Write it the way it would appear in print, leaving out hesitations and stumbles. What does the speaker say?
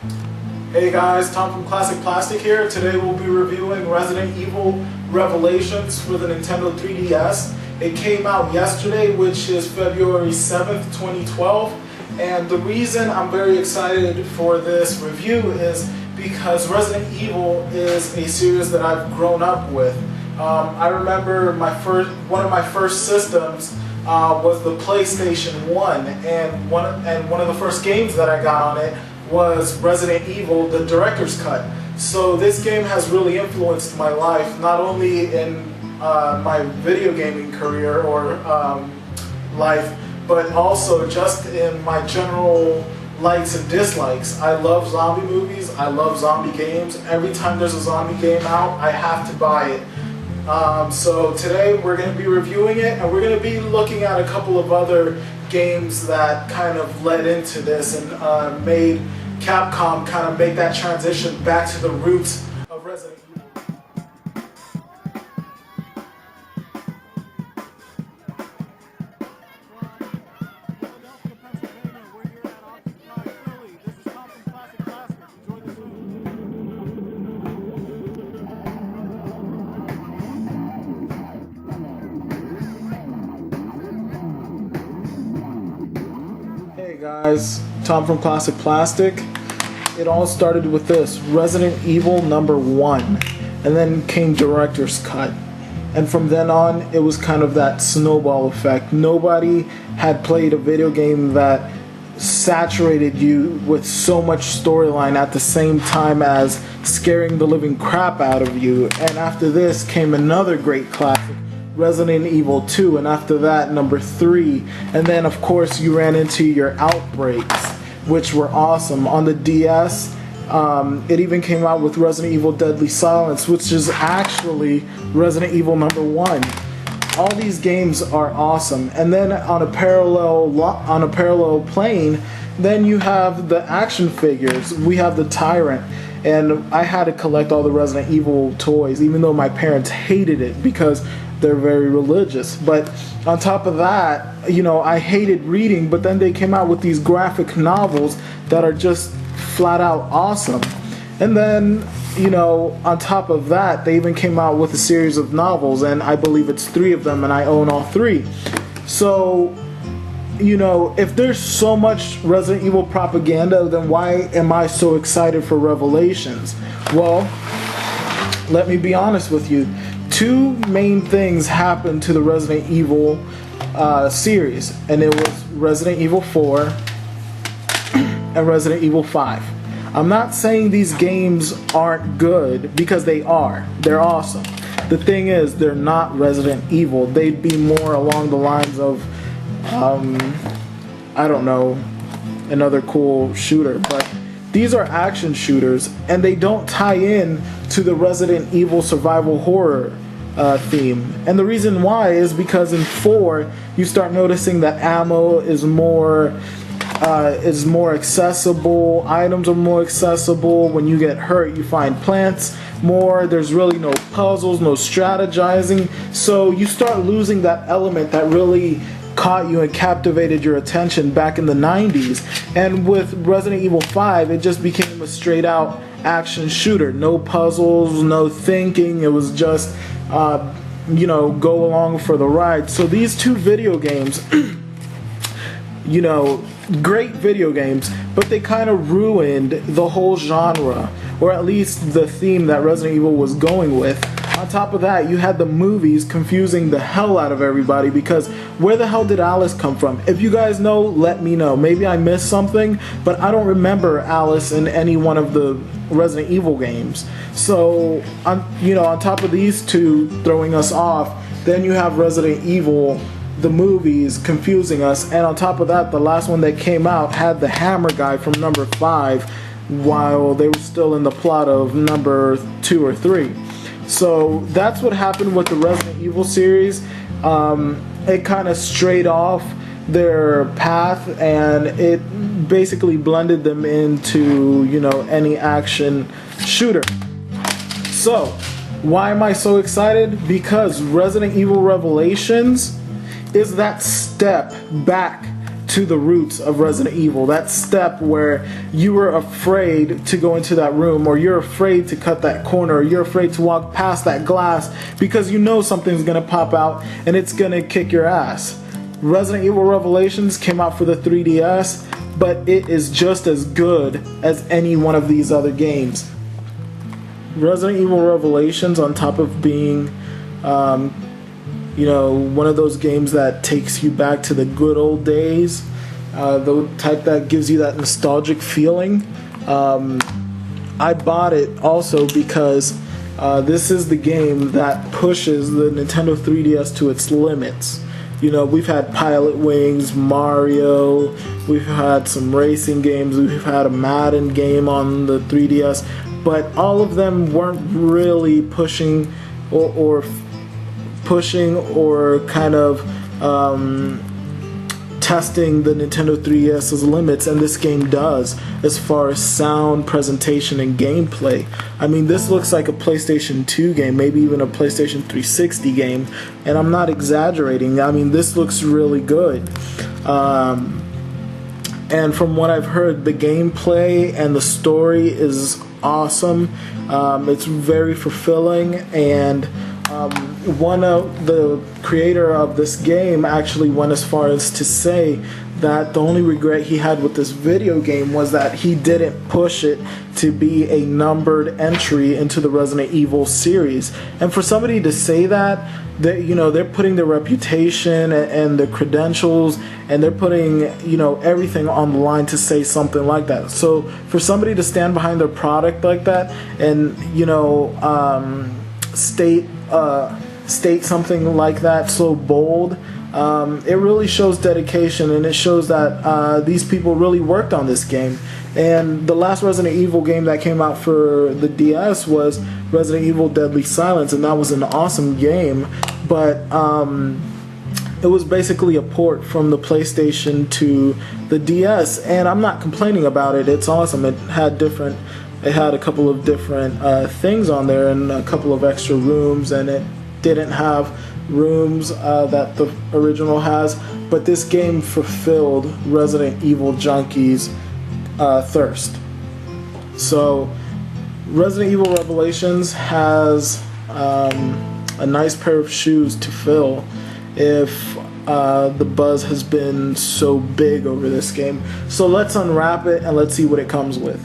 Hey guys, Tom from Classic Plastik here. Today we'll be reviewing Resident Evil Revelations for the Nintendo 3DS. It came out yesterday, which is February 7th, 2012. And the reason I'm very excited for this review is because Resident Evil is a series that I've grown up with. I remember one of my first systems was the PlayStation 1, and one of the first games that I got on it was Resident Evil, the director's cut. So this game has really influenced my life, not only in my video gaming career or life, but also just in my general likes and dislikes. I love zombie movies, I love zombie games. Every time there's a zombie game out, I have to buy it. So today we're going to be reviewing it, and we're going to be looking at a couple of other games that kind of led into this and made Capcom kind of make that transition back to the roots of Resident Evil. Philadelphia, Pennsylvania, we're here at Occupy Philly. This is Tom from Classic Plastik. Enjoy this video. Hey guys, Tom from Classic Plastik. It all started with this, Resident Evil #1, and then came Director's Cut. And from then on, it was kind of that snowball effect. Nobody had played a video game that saturated you with so much storyline at the same time as scaring the living crap out of you. And after this came another great classic, Resident Evil 2, and after that, #3. And then, of course, you ran into your Outbreaks, which were awesome. On the DS, it even came out with Resident Evil Deadly Silence, which is actually Resident Evil #1. All these games are awesome. And then on a parallel plane, then you have the action figures. We have the Tyrant, and I had to collect all the Resident Evil toys, even though my parents hated it because they're very religious. But on top of that, you know, I hated reading, but then they came out with these graphic novels that are just flat out awesome. And then, you know, on top of that, they even came out with a series of novels, and I believe it's 3 of them, and I own all 3. So, you know, if there's so much Resident Evil propaganda, then why am I so excited for Revelations? Well, let me be honest with you. 2 main things happened to the Resident Evil series, and it was Resident Evil 4 and Resident Evil 5. I'm not saying these games aren't good, because they are. They're awesome. The thing is, they're not Resident Evil. They'd be more along the lines of, I don't know, another cool shooter, but these are action shooters, and they don't tie in to the Resident Evil survival horror theme. And the reason why is because in 4, you start noticing that ammo is more accessible, items are more accessible. When you get hurt, you find plants more. There's really no puzzles, no strategizing. So you start losing that element that really caught you and captivated your attention back in the 90s. And with Resident Evil 5, it just became a straight out action shooter. No puzzles, no thinking. It was just, you know, go along for the ride. So these 2 video games, you know, great video games, but they kind of ruined the whole genre, or at least the theme that Resident Evil was going with. On top of that, you had the movies confusing the hell out of everybody, because where the hell did Alice come from? If you guys know, let me know. Maybe I missed something, but I don't remember Alice in any one of the Resident Evil games. So, you know, on top of these 2 throwing us off, then you have Resident Evil, the movies, confusing us, and on top of that, the last one that came out had the hammer guy from #5, while they were still in the plot of #2 or 3. So that's what happened with the Resident Evil series. It kind of strayed off their path, and it basically blended them into, you know, any action shooter. So why am I so excited? Because Resident Evil Revelations is that step back to the roots of Resident Evil. That step where you were afraid to go into that room, or you're afraid to cut that corner, or you're afraid to walk past that glass because you know something's gonna pop out and it's gonna kick your ass. Resident Evil Revelations came out for the 3DS, but it is just as good as any one of these other games. Resident Evil Revelations, on top of being one of those games that takes you back to the good old days, the type that gives you that nostalgic feeling. I bought it also because this is the game that pushes the Nintendo 3DS to its limits. You know, we've had Pilot Wings, Mario, we've had some racing games, we've had a Madden game on the 3DS, but all of them weren't really pushing or kind of testing the Nintendo 3DS's limits, and this game does, as far as sound, presentation, and gameplay. I mean, this looks like a PlayStation 2 game, maybe even a PlayStation 360 game, and I'm not exaggerating. I mean, this looks really good. And from what I've heard, the gameplay and the story is awesome. It's very fulfilling, and one of the creator of this game actually went as far as to say that the only regret he had with this video game was that he didn't push it to be a numbered entry into the Resident Evil series. And for somebody to say that, they're putting their reputation and their credentials, and they're putting everything on the line to say something like that. So for somebody to stand behind their product like that and state something like that so bold, it really shows dedication, and it shows that these people really worked on this game. And the last Resident Evil game that came out for the DS was Resident Evil Deadly Silence, and that was an awesome game, but it was basically a port from the PlayStation to the DS, and I'm not complaining about it. It's awesome. It had a couple of different things on there, and a couple of extra rooms, and it didn't have rooms that the original has, but this game fulfilled Resident Evil junkies' thirst. So Resident Evil Revelations has a nice pair of shoes to fill if the buzz has been so big over this game. So let's unwrap it and let's see what it comes with.